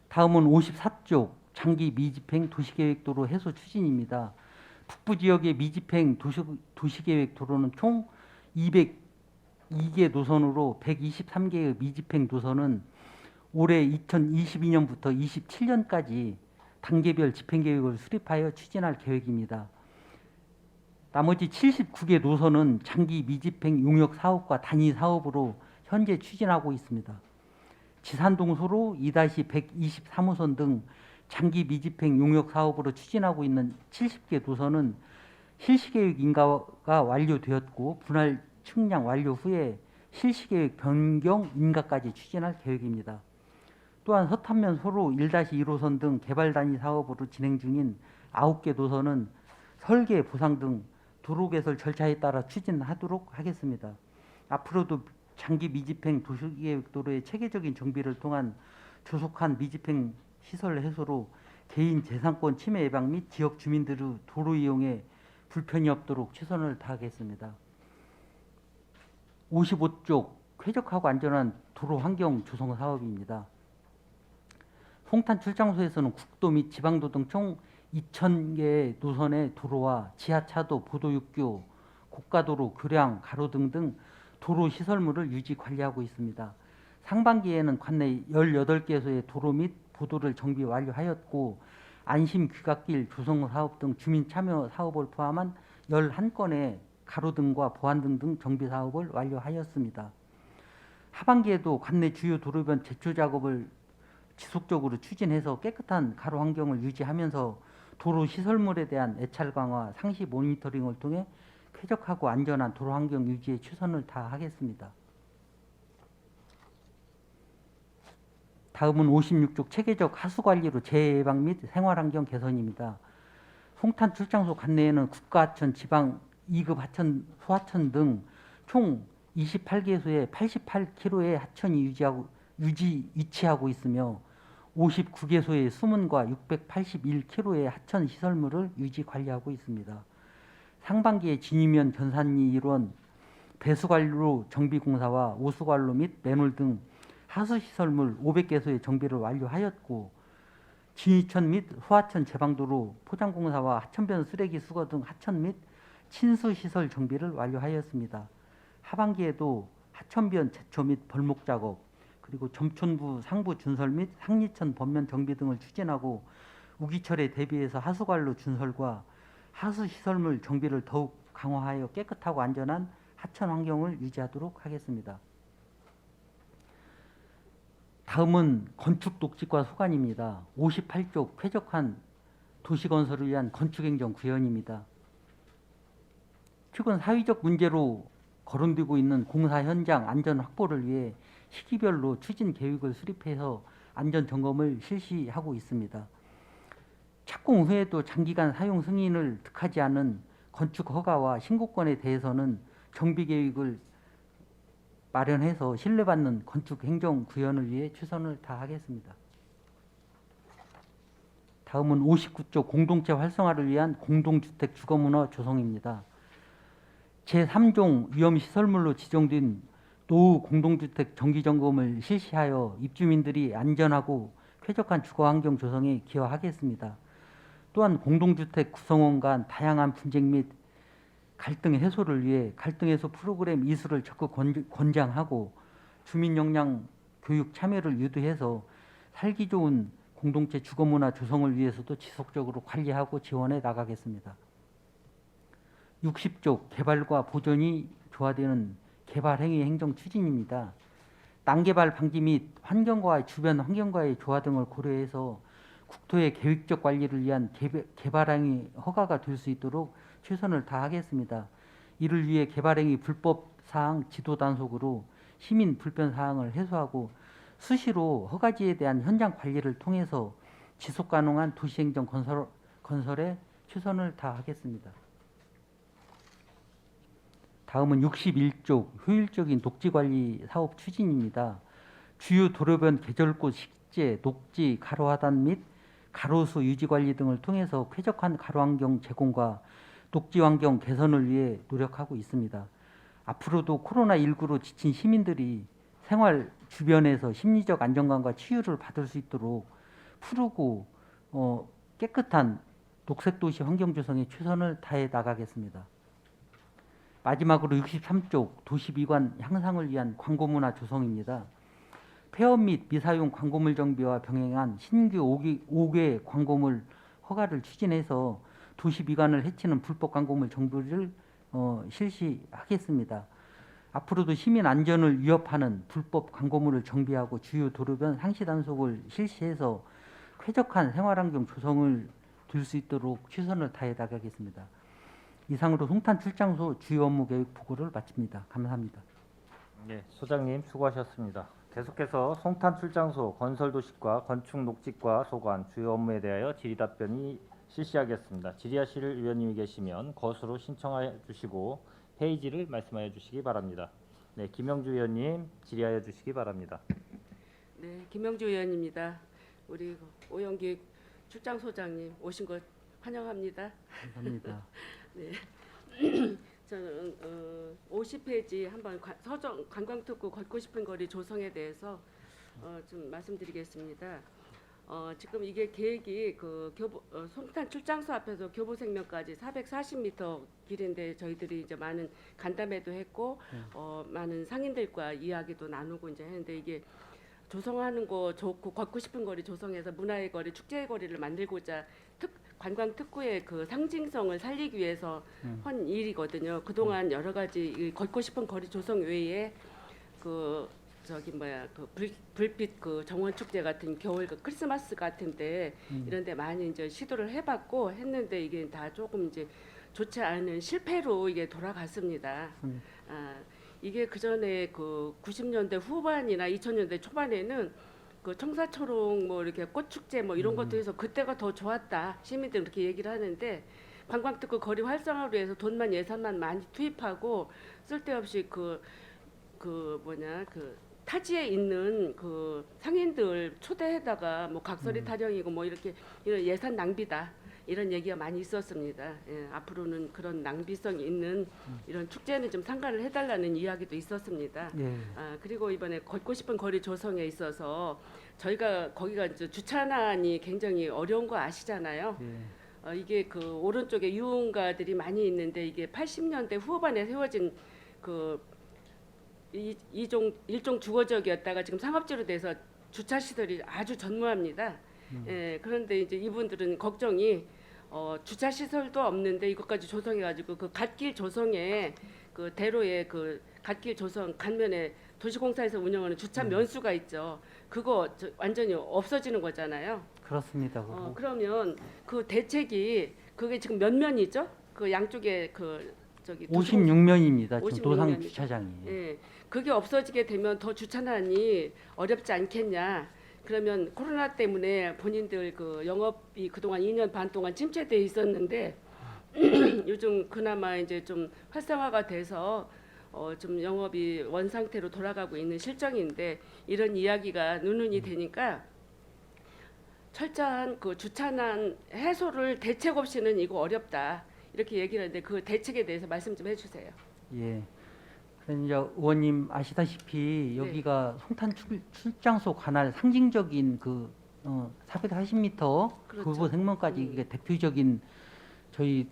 다음은 54쪽 장기 미집행 도시계획도로 해소 추진입니다. 북부 지역의 미집행 도시계획 도로는 총 202개 노선으로 123개의 미집행 노선은 올해 2022년부터 27년까지 단계별 집행계획을 수립하여 추진할 계획입니다. 나머지 79개 노선은 장기 미집행 용역 사업과 단위 사업으로 현재 추진하고 있습니다. 지산동 소로 2-123호선 등 장기 미집행 용역 사업으로 추진하고 있는 70개 노선은 실시계획 인가가 완료되었고 분할 측량 완료 후에 실시계획 변경 인가까지 추진할 계획입니다. 또한 서탄면 소로 1-1호선 등 개발 단위 사업으로 진행 중인 9개 노선은 설계, 보상 등 도로 개설 절차에 따라 추진하도록 하겠습니다. 앞으로도 장기 미집행 도시계획도로의 체계적인 정비를 통한 조속한 미집행 시설 해소로 개인 재산권 침해 예방 및 지역 주민들의 도로 이용에 불편이 없도록 최선을 다하겠습니다. 55쪽 쾌적하고 안전한 도로 환경 조성 사업입니다. 송탄 출장소에서는 국도 및 지방도 등 총 2,000개의 노선의 도로와 지하차도, 보도육교, 고가도로, 교량, 가로등 등 도로 시설물을 유지 관리하고 있습니다. 상반기에는 관내 18개소의 도로 및 보도를 정비 완료하였고 안심 귀갓길 조성 사업 등 주민 참여 사업을 포함한 11건의 가로등과 보안등 등 정비 사업을 완료하였습니다. 하반기에도 관내 주요 도로변 제초 작업을 지속적으로 추진해서 깨끗한 가로 환경을 유지하면서 도로 시설물에 대한 애찰 강화, 상시 모니터링을 통해 쾌적하고 안전한 도로 환경 유지에 최선을 다하겠습니다. 다음은 56쪽 체계적 하수 관리로 재해 예방 및 생활 환경 개선입니다. 송탄 출장소 관내에는 국가하천, 지방 2급 하천, 소하천 등 총 28개소에 88km의 하천이 위치하고 있으며 59개소의 수문과 681km의 하천 시설물을 유지 관리하고 있습니다. 상반기에 진이면 견산리 일원 배수관로 정비공사와 오수관로 및 맨홀 등 하수시설물 500개소의 정비를 완료하였고 진이천 및 소하천 제방도로 포장공사와 하천변 쓰레기 수거 등 하천 및 친수시설 정비를 완료하였습니다. 하반기에도 하천변 제초 및 벌목 작업, 그리고 점촌부 상부 준설 및 상리천 범면 정비 등을 추진하고 우기철에 대비해서 하수관로 준설과 하수시설물 정비를 더욱 강화하여 깨끗하고 안전한 하천 환경을 유지하도록 하겠습니다. 다음은 건축 녹지과 소관입니다. 58쪽 쾌적한 도시건설을 위한 건축행정 구현입니다. 최근 사회적 문제로 거론되고 있는 공사 현장 안전 확보를 위해 시기별로 추진 계획을 수립해서 안전 점검을 실시하고 있습니다. 착공 후에도 장기간 사용 승인을 득하지 않은 건축 허가와 신고권에 대해서는 정비 계획을 마련해서 신뢰받는 건축 행정 구현을 위해 최선을 다하겠습니다. 다음은 59쪽 공동체 활성화를 위한 공동주택 주거문화 조성입니다. 제3종 위험시설물로 지정된 노후 공동주택 정기점검을 실시하여 입주민들이 안전하고 쾌적한 주거환경 조성에 기여하겠습니다. 또한 공동주택 구성원 간 다양한 분쟁 및 갈등 해소를 위해 갈등 해소 프로그램 이수를 적극 권장하고 주민 역량 교육 참여를 유도해서 살기 좋은 공동체 주거문화 조성을 위해서도 지속적으로 관리하고 지원해 나가겠습니다. 60쪽 개발과 보존이 조화되는 개발행위 행정 추진입니다. 땅개발 방지 및 환경과 주변 환경과의 조화 등을 고려해서 국토의 계획적 관리를 위한 개발행위 허가가 될 수 있도록 최선을 다하겠습니다. 이를 위해 개발행위 불법 사항 지도 단속으로 시민 불편 사항을 해소하고 수시로 허가지에 대한 현장 관리를 통해서 지속 가능한 도시행정 건설에 최선을 다하겠습니다. 다음은 61쪽 효율적인 녹지관리 사업 추진입니다. 주요 도로변 계절꽃 식재, 녹지, 가로하단 및 가로수 유지관리 등을 통해서 쾌적한 가로환경 제공과 녹지환경 개선을 위해 노력하고 있습니다. 앞으로도 코로나19로 지친 시민들이 생활 주변에서 심리적 안정감과 치유를 받을 수 있도록 푸르고 깨끗한 녹색도시 환경 조성에 최선을 다해 나가겠습니다. 마지막으로 63쪽 도시미관 향상을 위한 광고문화 조성입니다. 폐업 및 미사용 광고물 정비와 병행한 신규 5개 광고물 허가를 추진해서 도시미관을 해치는 불법 광고물 정비를 실시하겠습니다. 앞으로도 시민 안전을 위협하는 불법 광고물을 정비하고 주요 도로변 상시 단속을 실시해서 쾌적한 생활환경 조성을 될 수 있도록 최선을 다해 나가겠습니다. 이상으로 송탄 출장소 주요 업무 계획 보고를 마칩니다. 감사합니다. 예, 소장님 수고하셨습니다. 계속해서 송탄 출장소 건설 도식과 건축 녹지과 소관 주요 업무에 대하여 질의 답변이 실시하겠습니다. 질의하실 의원님이 계시면 거수로 신청하여 주시고 페이지를 말씀하여 주시기 바랍니다. 네, 김영주 의원님 질의하여 주시기 바랍니다. 네, 김영주 의원입니다. 우리 오영기 출장소장님 오신 것 환영합니다. 감사합니다. 네. 저는 50페이지 한번 서정 관광특구 걷고 싶은 거리 조성에 대해서 좀 말씀드리겠습니다. 지금 이게 계획이 그 송탄 출장소 앞에서 교보생명까지 440m 길인데 저희들이 이제 많은 간담회도 했고 많은 상인들과 이야기도 나누고 이제 했는데 이게 조성하는 거 좋고 걷고 싶은 거리 조성해서 문화의 거리, 축제의 거리를 만들고자 관광 특구의 그 상징성을 살리기 위해서 한 일이거든요. 그동안 여러 가지 이 걷고 싶은 거리 조성 외에 그 저기 뭐야 그 불빛 그 정원 축제 같은 겨울 그 크리스마스 같은데 이런데 많이 이제 시도를 해봤고 했는데 이게 다 조금 이제 좋지 않은 실패로 이게 돌아갔습니다. 이게 그 전에 그 90년대 후반이나 2000년대 초반에는 그 청사초롱 뭐 이렇게 꽃축제 뭐 이런 것도 해서 그때가 더 좋았다 시민들 그렇게 얘기를 하는데 관광특구 거리 활성화를 위해서 돈만 예산만 많이 투입하고 쓸데없이 그 뭐냐 그 타지에 있는 그 상인들 초대해다가 뭐 각설이 타령이고 뭐 이렇게 이런 예산 낭비다. 이런 얘기가 많이 있었습니다. 예, 앞으로는 그런 낭비성이 있는 이런 축제는 좀 상관을 해달라는 이야기도 있었습니다. 예. 그리고 이번에 걷고 싶은 거리 조성에 있어서 저희가 거기가 이제 주차난이 굉장히 어려운 거 아시잖아요. 예. 이게 그 오른쪽에 유흥가들이 많이 있는데 이게 80년대 후반에 세워진 그 일종 주거지역이었다가 지금 상업지로 돼서 주차 시설이 아주 전무합니다. 예, 그런데 이제 이분들은 걱정이 주차 시설도 없는데 이것까지 조성해가지고 그 갓길 조성에 그 대로에 그 갓길 조성 간면에 도시공사에서 운영하는 주차 면수가 있죠. 그거 완전히 없어지는 거잖아요. 그렇습니다. 그러면 그 대책이 그게 지금 몇 면이죠? 그 양쪽에 그 저기 56면입니다. 지금 56 도상 면이죠. 주차장이. 예, 그게 없어지게 되면 더 주차난이 어렵지 않겠냐? 그러면 코로나 때문에 본인들 그 영업이 그동안 2년 반 동안 침체돼 있었는데 요즘 그나마 이제 좀 활성화가 돼서 좀 영업이 원 상태로 돌아가고 있는 실정인데 이런 이야기가 누누이 되니까 철저한 그 주차난 해소를 대책 없이는 이거 어렵다 이렇게 얘기를 하는데 그 대책에 대해서 말씀 좀 해주세요. 예. 그래서 이제 의원님 아시다시피 여기가 송탄 출장소 관할 상징적인 그 440m 그렇죠. 교보 생명까지 이게 대표적인 저희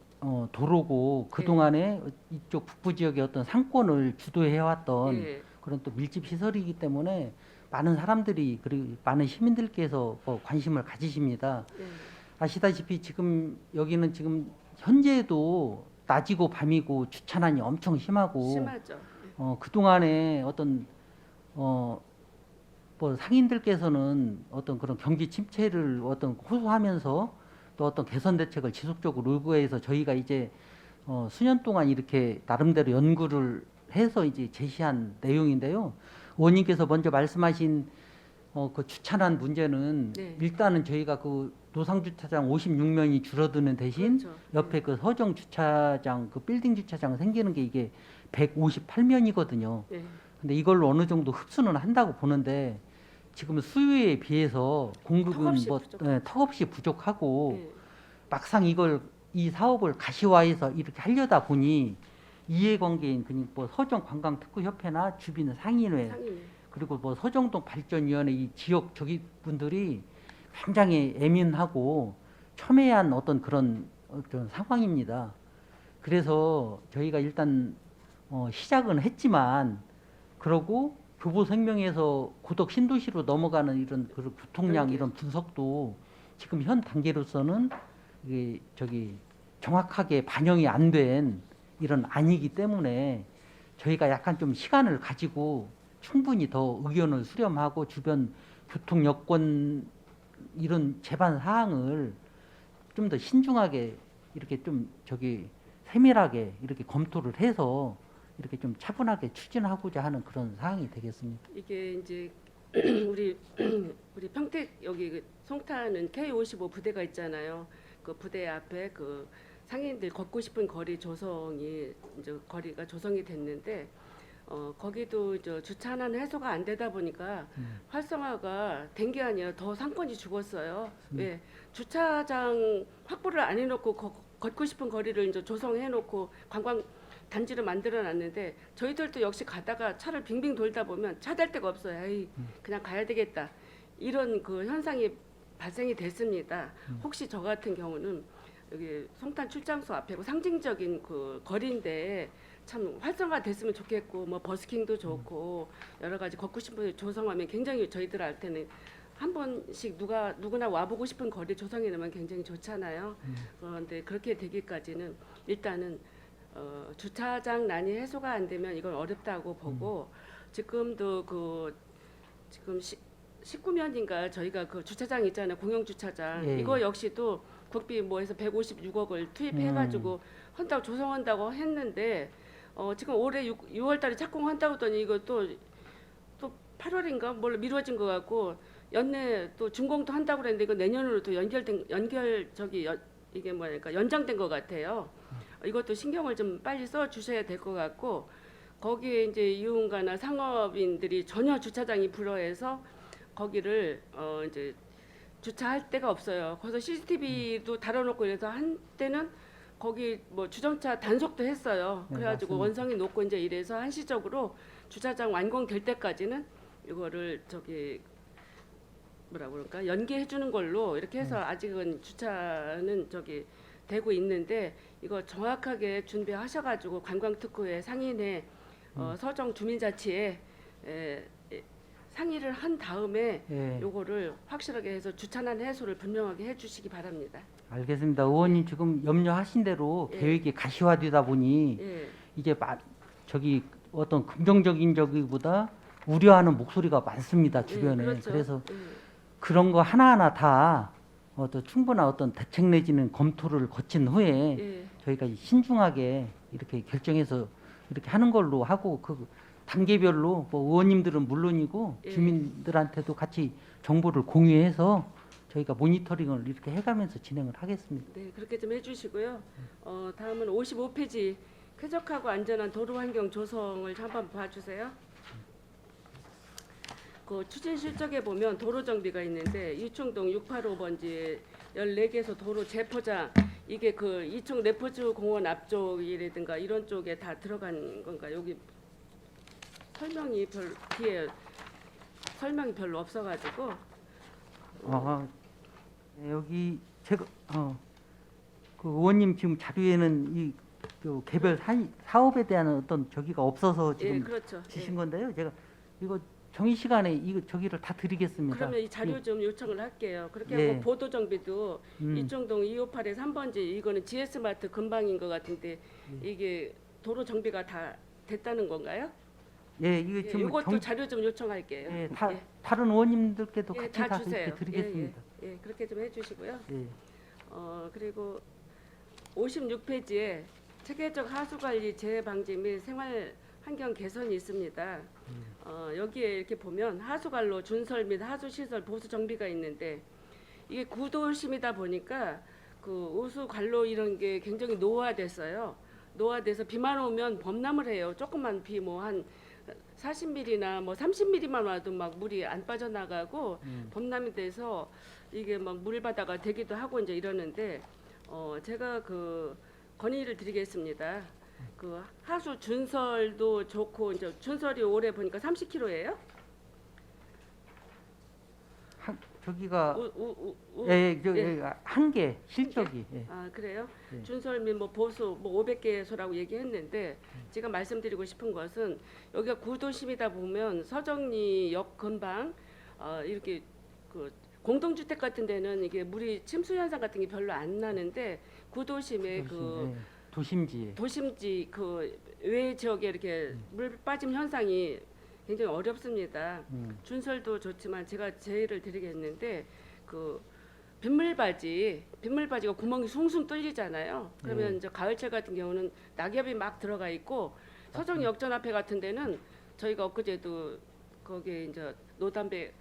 도로고 그 동안에 이쪽 북부 지역의 어떤 상권을 주도해 왔던 예. 그런 또 밀집 시설이기 때문에 많은 사람들이 그리고 많은 시민들께서 관심을 가지십니다. 예. 아시다시피 지금 여기는 지금 현재도 낮이고 밤이고 주차난이 엄청 심하고 심하죠. 그 동안에 어떤 뭐 상인들께서는 어떤 그런 경기 침체를 어떤 호소하면서 또 어떤 개선 대책을 지속적으로 요구해서 저희가 이제 수년 동안 이렇게 나름대로 연구를 해서 이제 제시한 내용인데요. 의원님께서 먼저 말씀하신 그 주차난 문제는 네. 일단은 저희가 그 노상 주차장 56면이 줄어드는 대신 그렇죠. 옆에 그 서정 주차장 그 빌딩 주차장 생기는 게 이게 158면이거든요. 네. 근데 이걸로 어느 정도 흡수는 한다고 보는데 지금 수요에 비해서 공급은 턱없이 뭐 부족하죠. 턱없이 부족하고 예. 막상 이 사업을 가시화해서 이렇게 하려다 보니 이해관계인 그냥 뭐 서정 관광특구협회나 주변 상인회 상인. 그리고 뭐 서정동 발전위원회 이 지역 저기 분들이 굉장히 예민하고 첨예한 어떤 그런 상황입니다. 그래서 저희가 일단 시작은 했지만 그러고 교보생명에서 고덕 신도시로 넘어가는 이런 그 교통량 네. 이런 분석도 지금 현 단계로서는 이게 정확하게 반영이 안 된 이런 아니기 때문에 저희가 약간 좀 시간을 가지고 충분히 더 의견을 수렴하고 주변 교통 여건 이런 제반 사항을 좀 더 신중하게 이렇게 좀 세밀하게 이렇게 검토를 해서 이렇게 좀 차분하게 추진하고자 하는 그런 사항이 되겠습니다. 이게 이제 우리 평택 여기 그 송탄은 K55 부대가 있잖아요. 그 부대 앞에 그 상인들 걷고 싶은 거리 조성이 이제 거리가 조성이 됐는데 거기도 저 주차난 해소가 안 되다 보니까 활성화가 된 게 아니라 더 상권이 죽었어요. 왜 주차장 확보를 안 해놓고 걷고 싶은 거리를 이제 조성해놓고 관광 단지를 만들어놨는데 저희들도 역시 가다가 차를 빙빙 돌다 보면 차 댈 데가 없어요. 에이, 그냥 가야 되겠다. 이런 그 현상이 발생이 됐습니다. 혹시 저 같은 경우는 여기 송탄 출장소 앞에고 상징적인 그 거리인데 참 활성화됐으면 좋겠고 뭐 버스킹도 좋고 여러 가지 걷고 싶은 조성하면 굉장히 저희들한테는 한 번씩 누구나 와보고 싶은 거리 조성해 놓으면 굉장히 좋잖아요. 그런데 그렇게 되기까지는 일단은 주차장 난이 해소가 안 되면 이건 어렵다고 보고 지금도 지금 19년인가 저희가 그 주차장 있잖아요. 공영 주차장. 예. 이거 역시도 국비 뭐해서 156억을 투입해가지고 한다고 조성한다고 했는데 지금 올해 6월 달에 착공한다고 하더니 이거 또 8월인가 뭘로 미뤄진 것 같고 연내 또 준공도 한다고 그랬는데 이거 내년으로 또 이게 뭐랄까 연장된 것 같아요. 이것도 신경을 좀 빨리 써 주셔야 될 것 같고 거기에 이제 이용가나 상업인들이 전혀 주차장이 불어해서 거기를 이제 주차할 데가 없어요. 거기서 CCTV도 달아놓고 이래서 한때는 거기 뭐 주정차 단속도 했어요. 네, 그래가지고 맞습니다. 원성이 높고 이제 이래서 한시적으로 주차장 완공될 때까지는 이거를 뭐라 그럴까 연계해 주는 걸로 이렇게 해서 아직은 주차는 되고 있는데 이거 정확하게 준비하셔가지고 관광특구에 상인회 서정 주민자치에 상의를 한 다음에 예. 요거를 확실하게 해서 주차난 해소를 분명하게 해주시기 바랍니다. 알겠습니다. 의원님 지금 염려하신 대로 예. 계획이 가시화되다 보니 예, 이제 어떤 긍정적인 저기보다 우려하는 목소리가 많습니다 주변에. 예, 그렇죠. 그래서 예. 그런 거 하나하나 다 충분한 어떤 대책 내지는 검토를 거친 후에 예. 저희가 신중하게 이렇게 결정해서 이렇게 하는 걸로 하고 그 단계별로 뭐 의원님들은 물론이고 예. 주민들한테도 같이 정보를 공유해서 저희가 모니터링을 이렇게 해가면서 진행을 하겠습니다. 네, 그렇게 좀 해주시고요. 다음은 55페이지 쾌적하고 안전한 도로 환경 조성을 한번 봐주세요. 그 추진 실적에 보면 도로 정비가 있는데 이충동 685번지에 14개소 도로 재포장 이게 그 이충 레포츠 공원 앞쪽이라든가 이런 쪽에 다 들어간 건가? 여기 뒤에 설명이 별로 없어가지고 여기 제가 그 의원님 지금 자료에는 그 개별 사업에 대한 어떤 저기가 없어서 예, 지금 그렇죠. 주신 예. 건데요. 제가 이거 정의 시간에 저기를 다 드리겠습니다. 그러면 이 자료 좀 요청을 할게요. 그렇게 예. 하고 보도 정비도 음. 이충동 258에 3번지 이거는 GS마트 근방인 것 같은데 이게 도로 정비가 다 됐다는 건가요? 예, 이거 예, 지금 이것도 자료 좀 요청할게요. 예, 예. 다른 의원님들께도 예, 같이 다 주세요. 이렇게 드리겠습니다. 예, 그렇게 좀 해주시고요. 예. 그리고 56페이지에 체계적 하수관리 재해방지 및 생활 환경 개선이 있습니다. 여기에 이렇게 보면 하수관로 준설 및 하수시설 보수 정비가 있는데 이게 구도심이다 보니까 그 우수 관로 이런 게 굉장히 노화됐어요. 노화돼서 비만 오면 범람을 해요. 조금만 비 뭐 한 40mm나 뭐 30mm만 와도 막 물이 안 빠져나가고 범람이 돼서 이게 막 물바다가 되기도 하고 이제 이러는데 제가 그 건의를 드리겠습니다. 그 하수 준설도 좋고 이제 준설이 올해 보니까 30km예요? 저기가 예. 한개 실적이 예. 아 그래요? 예. 준설 및 뭐 보수 뭐 500개소라고 얘기했는데 제가 말씀드리고 싶은 것은 여기가 구도심이다 보면 서정리역 근방 이렇게 그 공동주택 같은 데는 이게 물이 침수 현상 같은 게 별로 안 나는데 구도심에 그 도심지에 도심지 그 외 지역에 이렇게 물 빠짐 현상이 굉장히 어렵습니다. 준설도 좋지만 제가 제의를 드리겠는데 그 빗물바지가 구멍이 숭숭 뚫리잖아요. 그러면 네. 이제 가을철 같은 경우는 낙엽이 막 들어가 있고 서정 역전 앞에 같은 데는 저희가 엊그제도 거기에 이제 노담배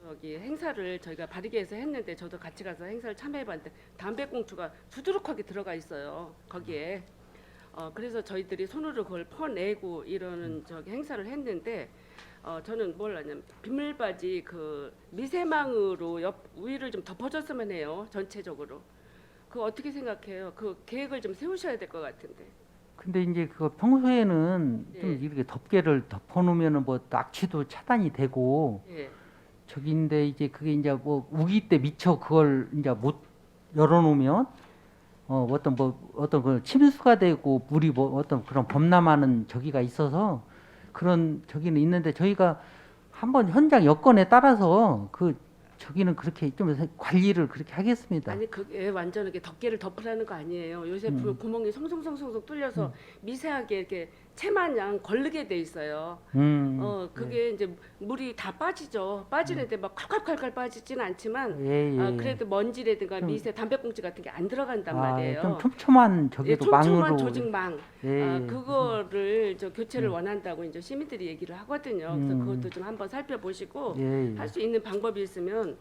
여기 행사를 저희가 바리게에서 했는데 저도 같이 가서 행사를 참여해봤는데 담배꽁초가 두드럭하게 들어가 있어요 거기에. 그래서 저희들이 손으로 그걸 퍼내고 이러는 저기 행사를 했는데 저는 뭘 하냐면 비닐바지 그 미세망으로 옆 위를 좀 덮어줬으면 해요 전체적으로. 그거 어떻게 생각해요? 그 계획을 좀 세우셔야 될 것 같은데. 근데 이제 그 평소에는 좀 예. 이렇게 덮개를 덮어놓으면은 뭐 낙취도 차단이 되고 예. 저기인데 이제 그게 이제 뭐 우기 때 미처 그걸 이제 못 열어놓으면 어떤 그 침수가 되고 물이 뭐 어떤 그런 범람하는 저기가 있어서 그런 저기는 있는데 저희가 한번 현장 여건에 따라서 그 저기는 그렇게 좀 관리를 그렇게 하겠습니다. 아니 그게 완전 이렇게 덮개를 덮으라는 거 아니에요. 요새 구멍이 송송송송 뚫려서 미세하게 이렇게 채마냥 걸르게 돼 있어요. 그게 이제 물이 다 빠지죠. 빠지는데 막 콸콸콸콸 빠지진 않지만 예. 그래도 먼지라든가 미세 담배꽁초 같은 게 안 들어간단 말이에요. 좀 촘촘한 예, 저기도 촘촘한 망으로. 조직망 예. 그거를 저 교체를 원한다고 이제 시민들이 얘기를 하거든요. 그래서 그것도 좀 한번 살펴보시고 예. 할 수 있는 방법이 있으면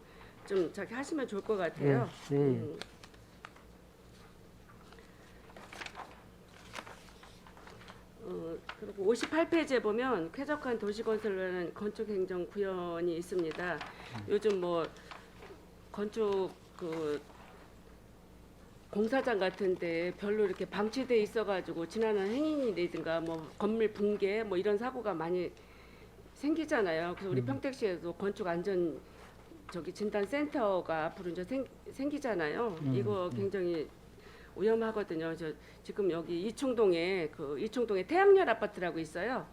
좀 저기 하시면 좋을 것 같아요. 예. 그리고 58페이지에 보면 쾌적한 도시건설을 건축행정구현이 있습니다. 요즘 뭐 건축 그 공사장 같은데 별로 이렇게 방치돼 있어가지고 지나는 행인이라든가 뭐 건물 붕괴 뭐 이런 사고가 많이 생기잖아요. 그래서 우리 평택시에도 건축 안전 저기 진단 센터가 앞으로 이제 생기잖아요. 이거 굉장히 위험하거든요. 저 지금 여기 이충동에 이충동에 태양열 아파트라고 있어요.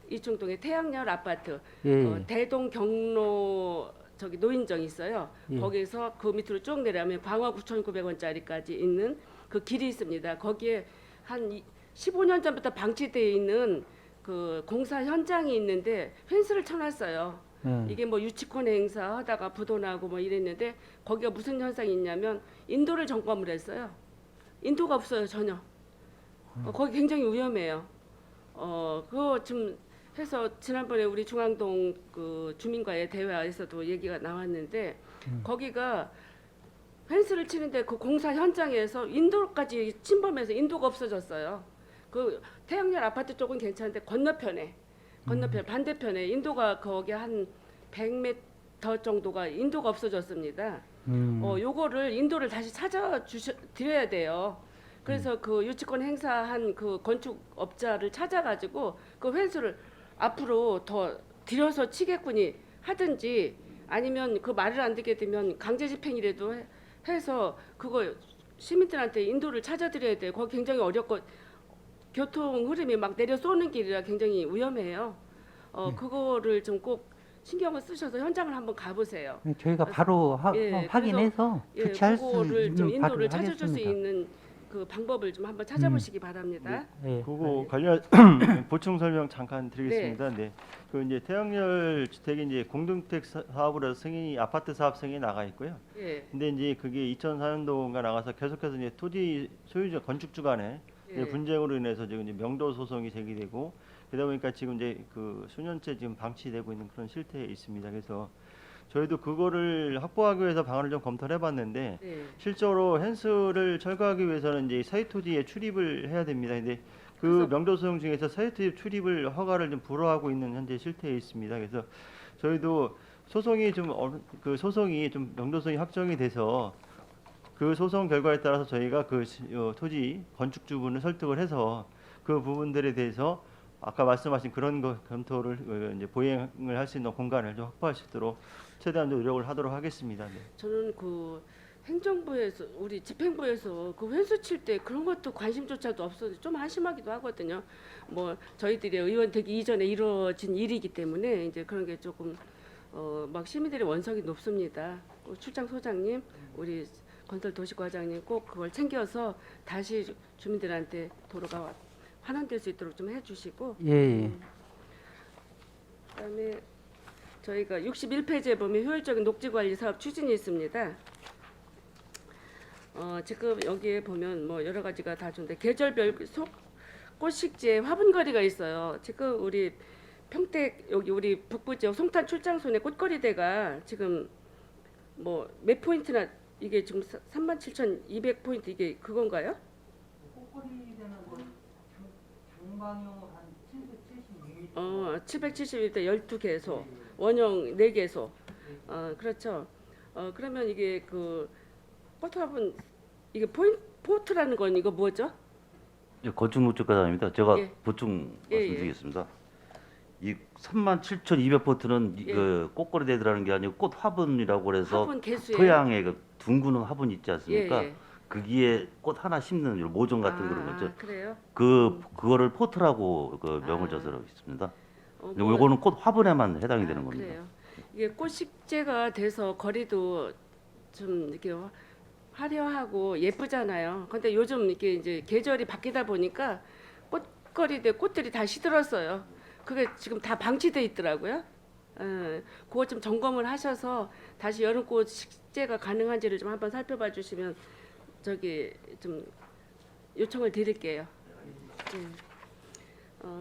이충동에 태양열 아파트 예. 대동 경로 저기 노인정 있어요. 예. 거기서 그 밑으로 쭉 내려가면 방어 9,900원짜리까지 있는 그 길이 있습니다. 거기에 한 15년 전부터 방치되어 있는 그 공사 현장이 있는데 펜스를 쳐놨어요. 이게 뭐 유치권 행사 하다가 부도나고 뭐 이랬는데 거기가 무슨 현상이 있냐면 인도를 점검을 했어요. 인도가 없어요 전혀. 거기 굉장히 위험해요. 그거 좀 해서 지난번에 우리 중앙동 그 주민과의 대화에서도 얘기가 나왔는데 거기가 펜스를 치는데 그 공사 현장에서 인도까지 침범해서 인도가 없어졌어요. 그 태양열 아파트 쪽은 괜찮은데 건너편 반대편에 인도가 거기 한 100m 정도가 인도가 없어졌습니다. 요거를 인도를 다시 드려야 돼요. 그래서 그 유치권 행사한 그 건축업자를 찾아가지고 그 펜스를 앞으로 더 들여서 치겠군이 하든지 아니면 그 말을 안 듣게 되면 강제 집행이라도 해서 그거 시민들한테 인도를 찾아드려야 돼요. 거기 굉장히 어렵고 교통 흐름이 막 내려 쏘는 길이라 굉장히 위험해요. 그거를 좀 꼭 신경을 쓰셔서 현장을 한번 가보세요. 저희가 바로 확인해서 조치할 수 그거를 좀 있는 바로 인도를 찾아줄 수 하겠습니다. 있는 그 방법을 좀 한번 찾아보시기 바랍니다. 예. 그거 관련 보충 설명 잠깐 드리겠습니다. 네. 그 이제 태양열 주택이 이제 공동주택 사업으로 승인이 아파트 사업 승인이 나가 있고요. 예. 근데 이제 그게 2004년도가 나가서 계속해서 이제 토지 소유자 건축주 간에 예. 분쟁으로 인해서 지금 이제 명도 소송이 제기되고 그러다 보니까 지금 이제 그 수년째 지금 방치되고 있는 그런 실태에 있습니다. 그래서 저희도 그거를 확보하기 위해서 방안을 좀 검토를 해봤는데 네. 실제로 헨스를 철거하기 위해서는 이제 사유 토지에 출입을 해야 됩니다. 근데 그 명도 소송 중에서 사유 토지 출입을 허가를 좀 불허하고 있는 현재 실태에 있습니다. 그래서 저희도 소송이 좀 명도성이 확정이 돼서 그 소송 결과에 따라서 저희가 그 토지 건축주분을 설득을 해서 그 부분들에 대해서 아까 말씀하신 그런 거 검토를 이제 보행을 할 수 있는 공간을 좀 확보할 수 있도록 최대한 노력을 하도록 하겠습니다. 네. 저는 그 행정부에서 우리 집행부에서 그 횟수 칠 때 그런 것도 관심조차도 없어서 좀 한심하기도 하거든요. 뭐 저희들이 의원 되기 이전에 이루어진 일이기 때문에 이제 그런 게 조금 막 시민들의 원성이 높습니다. 출장 소장님, 우리 건설 도시과장님 꼭 그걸 챙겨서 다시 주민들한테 도로가 환원될 수 있도록 좀 해주시고. 예. 그다음에 저희가 61페이지에 보면 효율적인 녹지관리 사업 추진이 있습니다. 지금 여기에 보면 뭐 여러 가지가 다 좋은데 계절별 꽃식지에 화분거리가 있어요. 지금 우리 평택 여기 우리 북부 지역 송탄 출장소내 꽃거리대가 지금 뭐 몇 포인트나 이게 지금 37,200포인트 이게 그건가요? 꽃거리되는 건 중방용으로 한 776m. 772대 12개소, 원형 4개소. 그렇죠. 그러면 이게 그 꽃화분 이게 포트라는 건 이거 뭐죠? 예, 건축물주과장입니다. 제가 예. 보충 예, 예. 말씀드리겠습니다. 이 37,200포트는 예. 그 꽃거리 대드라는 게 아니고 꽃 화분이라고 그래서 화분 개수에 토양에 그 둥근 화분 있지 않습니까? 예. 거기에 꽃 하나 심는 이런 모종 같은 그런 거죠. 그래요? 그거를 포트라고 그 명을 아. 져서 있습니다. 뭐 요거는 꽃 화분에만 해당이 되는 겁니다. 그래요. 이게 꽃식재가 돼서 거리도 좀 이렇게 화려하고 예쁘잖아요. 근데 요즘 이게 이제 계절이 바뀌다 보니까 꽃거리대 꽃들이 다 시들었어요. 그게 지금 다 방치돼 있더라고요. 그거 좀 점검을 하셔서 다시 여름꽃 식재가 가능한지를 좀 한번 살펴봐 주시면 저기 좀 요청을 드릴게요.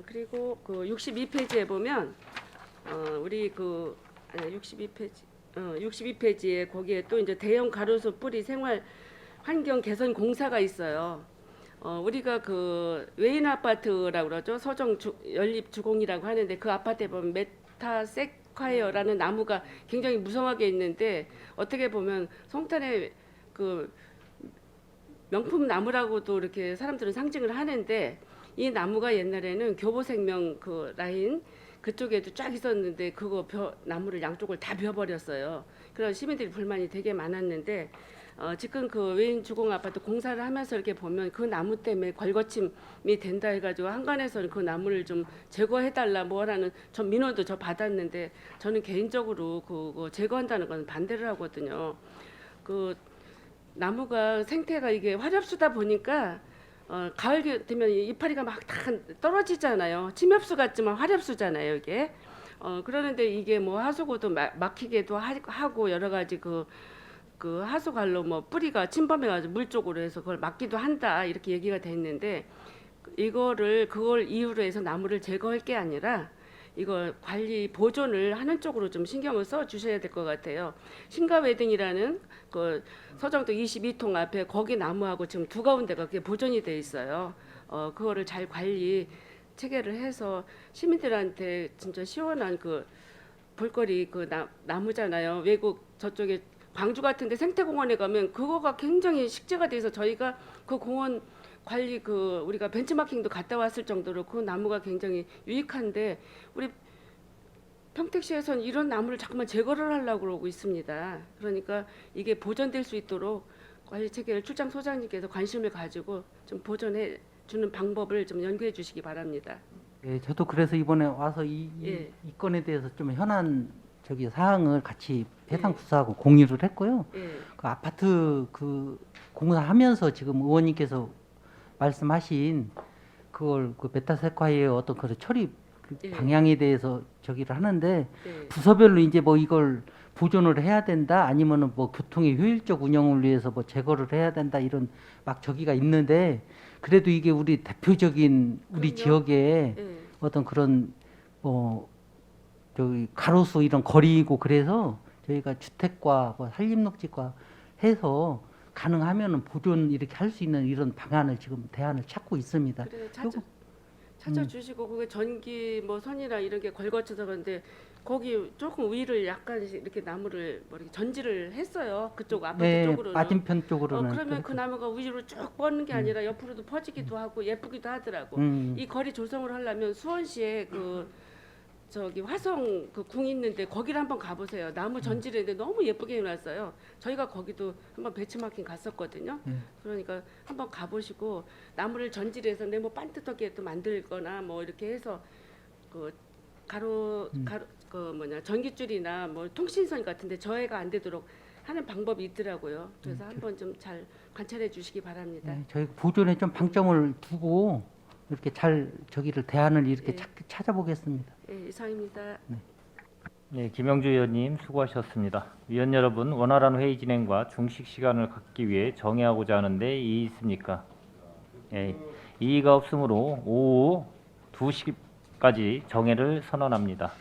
그리고 그 62페이지에 보면 우리 그 62페이지에 거기에 또 이제 대형 가로수 뿌리 생활 환경 개선 공사가 있어요. 우리가 그 외인 아파트라고 그러죠. 서정 연립 주공이라고 하는데 그 아파트에 보면 메타세콰이어라는 나무가 굉장히 무성하게 있는데 어떻게 보면 송탄의 그 명품 나무라고도 이렇게 사람들은 상징을 하는데 이 나무가 옛날에는 교보생명 그 라인 그쪽에도 쫙 있었는데 그거 나무를 양쪽을 다 베어버렸어요. 그래서 시민들이 불만이 되게 많았는데 지금 그 외인 주공 아파트 공사를 하면서 이렇게 보면 그 나무 때문에 괄거침이 된다 해가지고 한간에서는 그 나무를 좀 제거해달라 뭐라는 전 민원도 저 받았는데 저는 개인적으로 그거 제거한다는 건 반대를 하거든요. 그 나무가 생태가 이게 화렵수다 보니까 가을 되면 이파리가 막 다 떨어지잖아요. 침엽수 같지만 화렵수잖아요, 이게. 그러는데 이게 뭐 하수구도 막히게도 하고 여러 가지 그 하수관로 뭐 뿌리가 침범해가지고 물 쪽으로 해서 그걸 막기도 한다 이렇게 얘기가 돼 있는데 그걸 이유로 해서 나무를 제거할 게 아니라 이거 관리 보존을 하는 쪽으로 좀 신경을 써 주셔야 될 것 같아요. 신가웨딩이라는 그 서정도 22통 앞에 거기 나무하고 지금 두 가운데가 그게 보존이 돼 있어요. 그거를 잘 관리 체계를 해서 시민들한테 진짜 시원한 그 볼거리 그 나무잖아요. 외국 저쪽에 광주 같은데 생태공원에 가면 그거가 굉장히 식재가 돼서 저희가 그 공원 관리 우리가 벤치마킹도 갔다 왔을 정도로 그 나무가 굉장히 유익한데 우리 평택시에서는 이런 나무를 자꾸만 제거를 하려고 그러고 있습니다. 그러니까 이게 보존될 수 있도록 관리 체계를 출장 소장님께서 관심을 가지고 좀 보존해 주는 방법을 좀 연구해 주시기 바랍니다. 예, 저도 그래서 이번에 와서 이 건에 대해서 좀 현안 사항을 같이 해당 부서하고 공유를 했고요. 그 아파트 그 공사하면서 지금 의원님께서 말씀하신 그걸 그 메타세콰이어 어떤 그 처리 방향에 대해서 저기를 하는데 부서별로 이제 뭐 이걸 보존을 해야 된다 아니면은 뭐 교통의 효율적 운영을 위해서 뭐 제거를 해야 된다 이런 막 저기가 있는데 그래도 이게 우리 대표적인 우리 지역의 어떤 그런 뭐 저기 가로수 이런 거리이고 그래서 저희가 주택과 뭐 산림녹지과 해서 가능하면은 보존 이렇게 할 수 있는 이런 방안을 지금 대안을 찾고 있습니다. 그래 찾아주시고 그게 전기 뭐 선이나 이런 게 걸거쳐서 그런데 거기 조금 위를 약간 이렇게 나무를 뭐 이렇게 전지를 했어요. 그쪽 아파트 쪽으로는. 맞은편 쪽으로는. 그러면 그 나무가 위로 쭉 뻗는 게 아니라 옆으로도 퍼지기도 하고 예쁘기도 하더라고. 이 거리 조성을 하려면 수원시에 그 저기 화성 그 궁 있는데 거기를 한번 가보세요. 나무 전지를 했는데 너무 예쁘게 해놨어요. 저희가 거기도 한번 벤치마킹 갔었거든요. 그러니까 한번 가보시고 나무를 전지해서 네모 반듯하게 또 만들거나 뭐 이렇게 해서 그 전기줄이나 뭐 통신선 같은데 저해가 안 되도록 하는 방법이 있더라고요. 그래서 한번 좀 잘 관찰해 주시기 바랍니다. 네, 저희 보존에 좀 방점을 두고 이렇게 잘 저기를 대안을 이렇게 찾아보겠습니다. 네, 이상입니다. 네, 김영주 의원님 수고하셨습니다. 위원 여러분, 원활한 회의 진행과 중식 시간을 갖기 위해 정해하고자 하는데 이의 있습니까? 예, 이의가 없으므로 오후 2시까지 정회를 선언합니다.